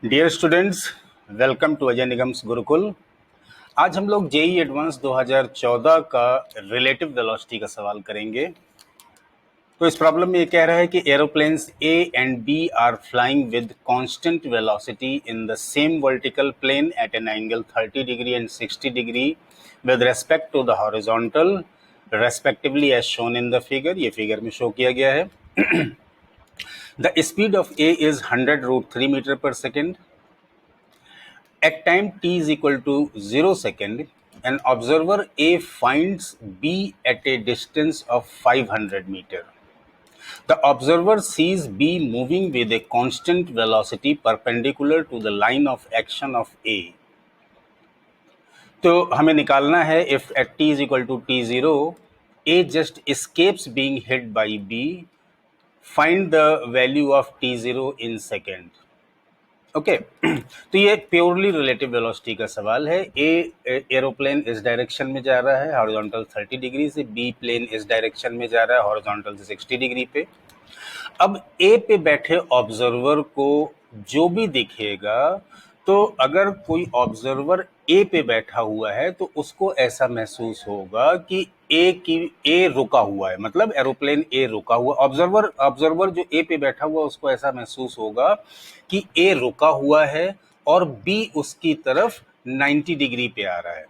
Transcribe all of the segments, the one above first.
Dear students, welcome to Ajay Nigam's Gurukul. आज हम लोग जेई एडवांस 2014 का रिलेटिव वेलोसिटी का सवाल करेंगे। तो इस प्रॉब्लम में ये कह रहा है कि aeroplanes A and B are flying with constant velocity in the same vertical plane at an angle 30 degree and 60 degree with respect to the horizontal respectively as shown in the figure. ये figure में show किया गया है। The speed of A is 100√3 metre पर second. At time t is equal to 0 second, an observer A finds B at a distance of 500 meter. The observer sees B moving with a constant velocity perpendicular to the line of action of A. तो हमें निकालना है if at t is equal to t0, A just escapes being hit by B. Find the value of t0 in second. Okay तो ये purely relative velocity का सवाल है। ए aeroplane इस डायरेक्शन में जा रहा है हॉरिजॉन्टल 30 डिग्री से, बी प्लेन इस डायरेक्शन में जा रहा है हॉरिजॉन्टल से 60 डिग्री पे। अब ए पे बैठे ऑब्जर्वर को जो भी दिखेगा, तो अगर कोई ऑब्जर्वर ए पे बैठा हुआ है तो उसको ऐसा महसूस होगा कि ए रुका हुआ है, मतलब एरोप्लेन ए रुका हुआ। ऑब्जर्वर जो ए पे बैठा हुआ उसको ऐसा महसूस होगा कि ए रुका हुआ है और बी उसकी तरफ 90 डिग्री पे आ रहा है।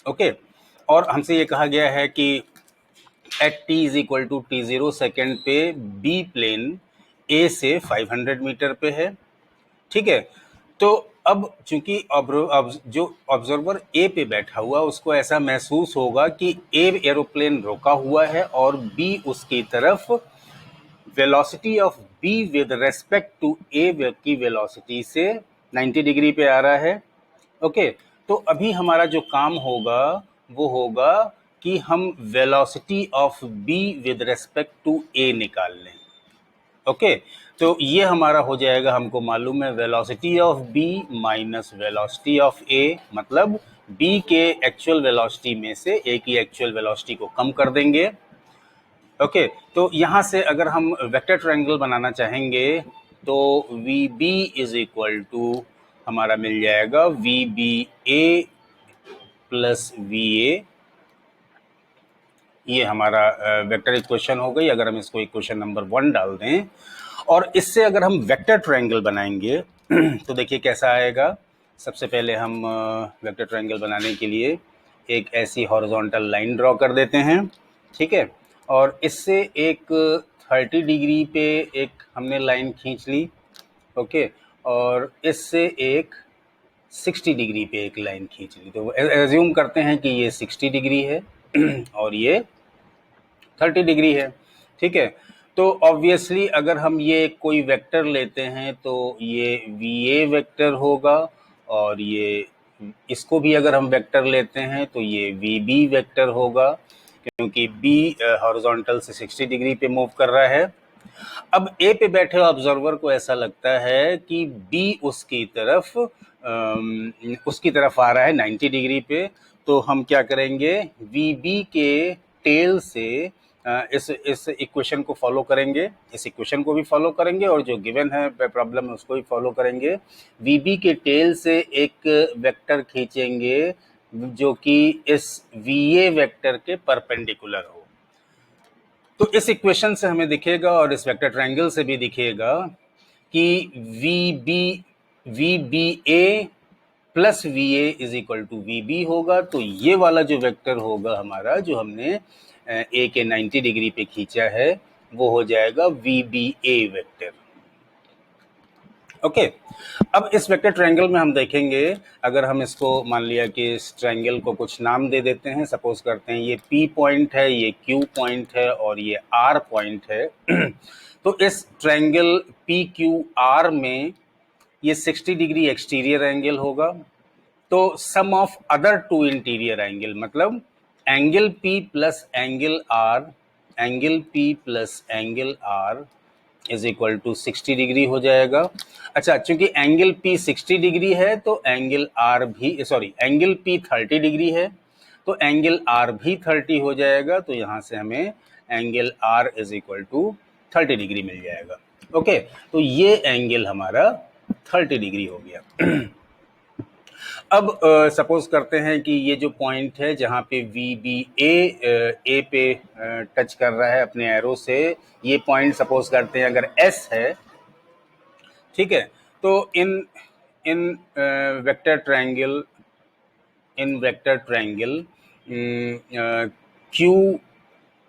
ओके, और हमसे ये कहा गया है कि at t is equal to t0 second पे बी प्लेन ए से 500 मीटर पे है। ठीक है, तो अब चूंकि जो ऑब्जर्वर ए पे बैठा हुआ उसको ऐसा महसूस होगा कि ए एरोप्लेन रुका हुआ है और बी उसकी तरफ velocity of B with respect to A की वेलोसिटी से 90 डिग्री पे आ रहा है। ओके, तो अभी हमारा जो काम होगा वो होगा कि हम velocity of B with respect to A निकाल लें। ओके, तो ये हमारा हो जाएगा, हमको मालूम है velocity of B minus velocity of A, मतलब बी के एक्चुअल वेलोसिटी में से ए की एक्चुअल वेलोसिटी को कम कर देंगे। ओके, तो यहाँ से अगर हम वेक्टर ट्रायंगल बनाना चाहेंगे तो we B is equal to हमारा मिल जाएगा we B A plus v A. ये हमारा वेक्टर इक्वेशन हो गई। अगर हम इसको इक्वेशन नंबर 1 डाल दें और इससे अगर हम वेक्टर ट्रायंगल बनाएंगे तो देखिए कैसा आएगा। सबसे पहले हम वेक्टर ट्रायंगल बनाने के लिए एक ऐसी हॉरिजॉन्टल लाइन ड्रॉ कर देते हैं। ठीक है, और इससे एक 30 डिग्री पे एक हमने लाइन खींच ली। ओके, और इससे एक 60 डिग्री पे एक लाइन खींच ली। तो एज्यूम करते हैं कि ये 60 डिग्री है और ये 30 डिग्री है। ठीक है, तो ऑब्वियसली अगर हम ये कोई वेक्टर लेते हैं तो ये वी ए वेक्टर होगा, और ये इसको भी अगर हम वेक्टर लेते हैं तो ये वी बी वेक्टर होगा, क्योंकि बी हॉरिजॉन्टल से 60 डिग्री पे मूव कर रहा है। अब ए पे बैठे ऑब्जर्वर को ऐसा लगता है कि बी उसकी तरफ आ रहा है 90 डिग्री पे। तो हम क्या करेंगे, वी बी के टेल से इस इक्वेशन को फॉलो करेंगे, इस इक्वेशन को भी फॉलो करेंगे और जो गिवन है प्रॉब्लम में उसको भी फॉलो करेंगे। वी बी के टेल से एक वेक्टर खींचेंगे जो कि इस वी ए वेक्टर के परपेंडिकुलर हो। तो इस इक्वेशन से हमें दिखेगा और इस वेक्टर ट्रायंगल से भी दिखेगा कि v B A plus v A is equal to v B होगा। तो ये वाला जो वेक्टर होगा हमारा, जो हमने ए के 90 डिग्री पे खींचा है, वो हो जाएगा we B A vector. Okay, अब इस वेक्टर ट्रायंगल में हम देखेंगे, अगर हम इसको मान लिया कि इस ट्रायंगल को कुछ नाम दे देते हैं, सपोज करते हैं ये P पॉइंट है, ये Q पॉइंट है और ये R पॉइंट है। तो इस ट्रायंगल पी क्यू आर में ये 60 डिग्री एक्सटीरियर एंगल होगा। तो sum of other two interior angle, मतलब angle P plus angle R is equal to 60 degree हो जाएगा। अच्छा, चूंकि एंगल P 60 डिग्री है तो एंगल P 30 डिग्री है, तो एंगल R भी 30 हो जाएगा। तो यहाँ से हमें angle R is equal to 30 degree मिल जाएगा। ओके, तो ये एंगल हमारा 30 डिग्री हो गया। अब सपोज करते हैं कि ये जो पॉइंट है जहाँ पे वी बी ए पे टच कर रहा है अपने एरो से, ये पॉइंट सपोज करते हैं अगर एस है, ठीक है, तो in in vector triangle Q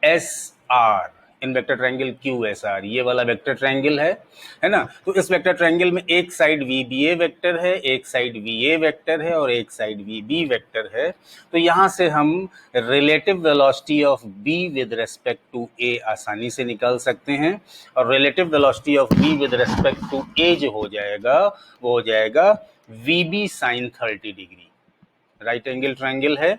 S R, in vector triangle Q S R, ये वाला वेक्टर ट्रायंगल है ना। तो इस वेक्टर ट्रायंगल में एक side v B A vector है, एक साइड वी ए वेक्टर है और एक साइड वी बी वेक्टर है। तो यहाँ से हम relative velocity of B with respect to A आसानी से निकाल सकते हैं, और relative velocity of B with respect to A जो हो जाएगा वो हो जाएगा we B sine 30 degree. Right angle triangle है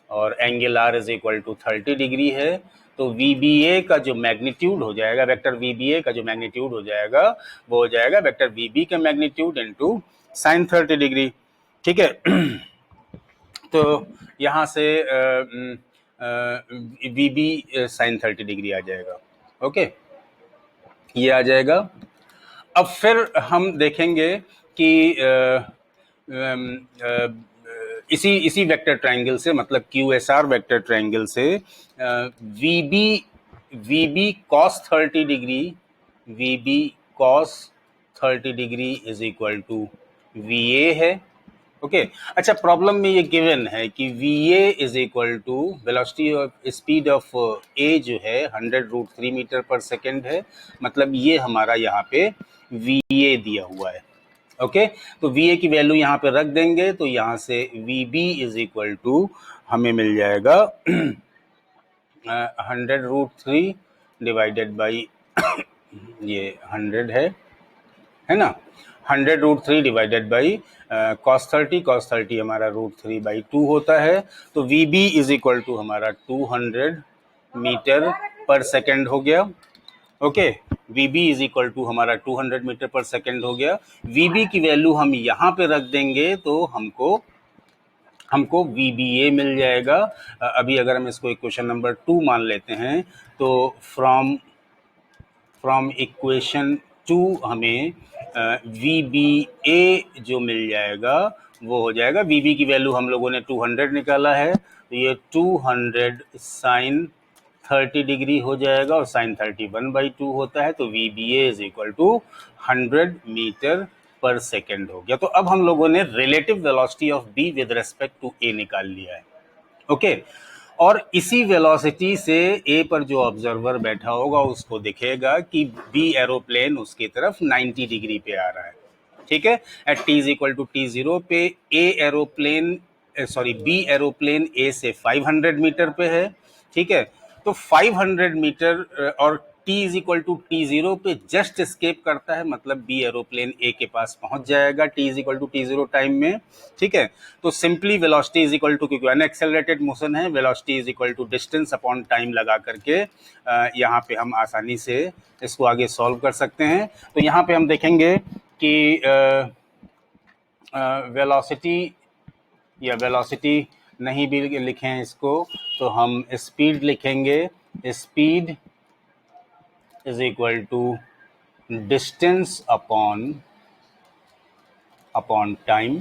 और angle R is equal to 30 degree है, तो वी बी ए का जो मैग्नीट्यूड हो जाएगा, वेक्टर वी बी ए का जो मैग्नीट्यूड हो जाएगा वो हो जाएगा वेक्टर वी बी का मैग्नीट्यूड इनटू साइन 30 डिग्री। ठीक है। तो यहाँ से वी बी साइन 30 डिग्री आ जाएगा। ओके, ये आ जाएगा। अब फिर हम देखेंगे कि इसी वेक्टर ट्रायंगल से, मतलब Q S R vector triangle से we B cos 30 degree, V B cos 30 degree is equal to V A है। ओके, अच्छा, प्रॉब्लम में ये गिवन है कि V A is equal to velocity of speed of A जो है 100√3 metre पर सेकेंड है, मतलब ये हमारा यहाँ पे वी ए दिया हुआ है। ओके, तो वी ए की वैल्यू यहाँ पे रख देंगे, तो यहाँ से we B is equal to हमें मिल जाएगा 100√3 डिवाइडेड बाई ये 100 है ना, 100√3 डिवाइडेड बाई cos 30 हमारा √3/2 होता है। तो we B is equal to हमारा 200 मीटर पर सेकेंड हो गया। Okay, v B is equal to हमारा 200 मीटर पर सेकेंड हो गया। वी बी की वैल्यू हम यहाँ पे रख देंगे तो हमको वी बी ए मिल जाएगा। अभी अगर हम इसको इक्वेशन नंबर 2 मान लेते हैं तो फ्रॉम इक्वेशन 2 हमें वी बी ए जो मिल जाएगा वो हो जाएगा, वी बी की वैल्यू हम लोगों ने 200 निकाला है, तो ये 200 साइन 30 डिग्री हो जाएगा और साइन 30 1/2 होता है, तो we B A is equal to 100 metre पर सेकेंड हो गया। तो अब हम लोगों ने relative velocity of B with respect to A निकाल लिया है। ओके, और इसी वेलोसिटी से ए पर जो ऑब्जर्वर बैठा होगा उसको दिखेगा कि बी एरोप्लेन उसकी तरफ 90 डिग्री पे आ रहा है। ठीक है, at t is equal to T0 पे बी एरोप्लेन ए से 500 मीटर पे है। ठीक है, तो 500 मीटर और T is equal to T0 पे जस्ट एस्केप करता है, मतलब बी एरोप्लेन ए के पास पहुंच जाएगा T is equal to T0 time में। ठीक है, तो simply velocity is equal to, क्योंकि अनएक्सेलरेटेड मोशन है, velocity is equal to distance upon time लगा करके यहाँ पे हम आसानी से इसको आगे सॉल्व कर सकते हैं। तो यहाँ पे हम देखेंगे कि वेलोसिटी नहीं भी लिखें इसको, तो हम स्पीड लिखेंगे। Speed is equal to distance upon time.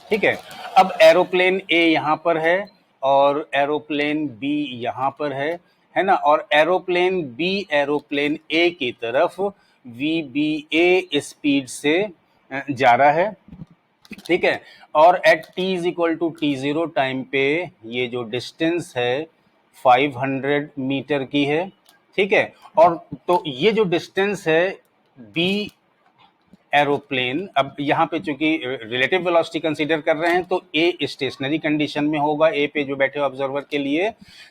ठीक है, अब एरोप्लेन ए यहाँ पर है और एरोप्लेन बी यहाँ पर है ना, और एरोप्लेन ए की तरफ वी बी ए स्पीड से जा रहा है। ठीक है, और at t is equal to T0 time पे ये जो डिस्टेंस है 500 मीटर की है। ठीक है, और तो ये जो डिस्टेंस है बी एरोप्लेन, अब यहाँ पे चूंकि रिलेटिव वेलोसिटी कंसीडर कर रहे हैं तो ए स्टेशनरी कंडीशन में होगा, ए पे जो बैठे ऑब्जर्वर के लिए।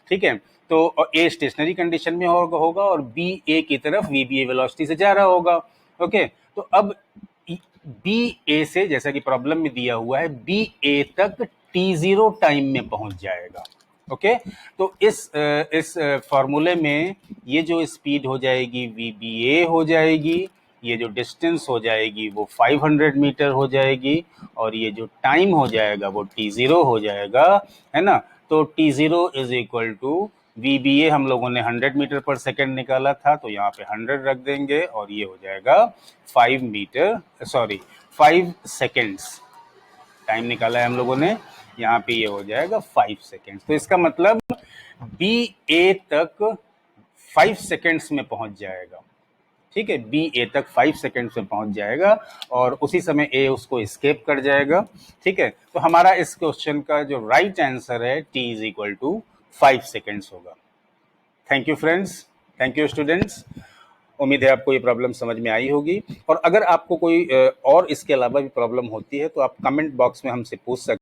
ठीक है, तो ए स्टेशनरी कंडीशन में होगा और बी ए की तरफ वी बी ए वेलोसिटी से जा रहा होगा। ओके, तो अब बी ए से, जैसा कि प्रॉब्लम में दिया हुआ है, बी ए तक T0 टाइम में पहुंच जाएगा। ओके, तो इस फॉर्मूले में ये जो स्पीड हो जाएगी वी बी ए हो जाएगी, ये जो डिस्टेंस हो जाएगी वो 500 मीटर हो जाएगी, और ये जो टाइम हो जाएगा वो T0 हो जाएगा, है ना। तो T0 is equal to VBA हम लोगों ने 100 मीटर पर सेकेंड निकाला था, तो यहाँ पे 100 रख देंगे और ये हो जाएगा 5 सेकेंड्स टाइम निकाला है हम लोगों ने, यहाँ पे ये हो जाएगा 5 सेकेंड्स। तो इसका मतलब BA तक 5 सेकेंड्स में पहुंच जाएगा। ठीक है, BA तक 5 सेकेंड्स में पहुंच जाएगा और उसी समय A उसको एस्केप कर जाएगा। ठीक है, तो हमारा इस क्वेश्चन का जो राइट आंसर है T is equal to 5 seconds होगा। Thank you friends, thank you students. उम्मीद है आपको ये प्रॉब्लम समझ में आई होगी, और अगर आपको कोई और इसके अलावा भी प्रॉब्लम होती है तो आप कमेंट बॉक्स में हमसे पूछ सकते हैं।